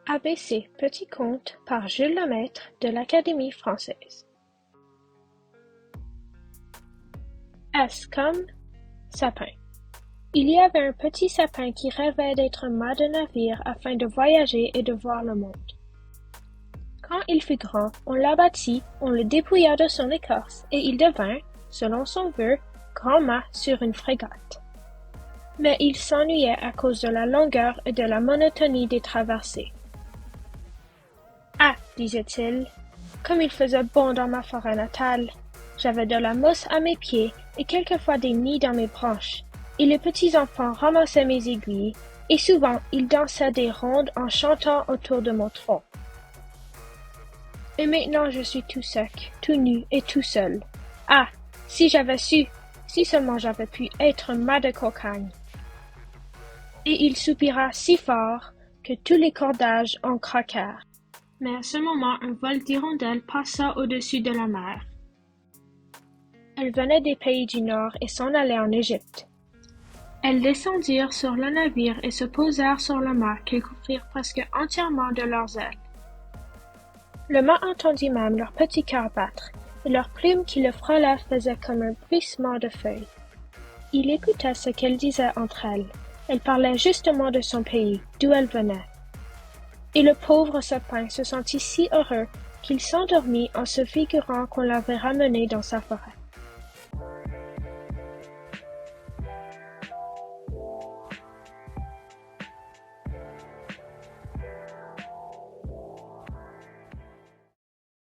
ABC Petit conte par Jules Lemaître de l'Académie française. S comme sapin. Il y avait un petit sapin qui rêvait d'être mât de navire afin de voyager et de voir le monde. Quand il fut grand, on l'abattit, on le dépouilla de son écorce et il devint, selon son vœu, grand mât sur une frégate. Mais il s'ennuyait à cause de la longueur et de la monotonie des traversées. Ah, disait-il, comme il faisait bon dans ma forêt natale. J'avais de la mousse à mes pieds et quelquefois des nids dans mes branches, et les petits enfants ramassaient mes aiguilles, et souvent ils dansaient des rondes en chantant autour de mon tronc. Et maintenant je suis tout sec, tout nu et tout seul. Ah, si j'avais su, si seulement j'avais pu être mât de cocagne. Et il soupira si fort que tous les cordages en craquèrent. Mais à ce moment, un vol d'hirondelles passa au-dessus de la mer. Elles venaient des pays du Nord et s'en allaient en Égypte. Elles descendirent sur le navire et se posèrent sur le mât qu'ils couvrirent presque entièrement de leurs ailes. Le mât entendit même leur petit cœur battre, et leurs plumes qui le frôlaient faisaient comme un bruissement de feuilles. Il écouta ce qu'elles disaient entre elles. Elles parlaient justement de son pays, d'où elles venaient. Et le pauvre sapin se sentit si heureux qu'il s'endormit en se figurant qu'on l'avait ramené dans sa forêt.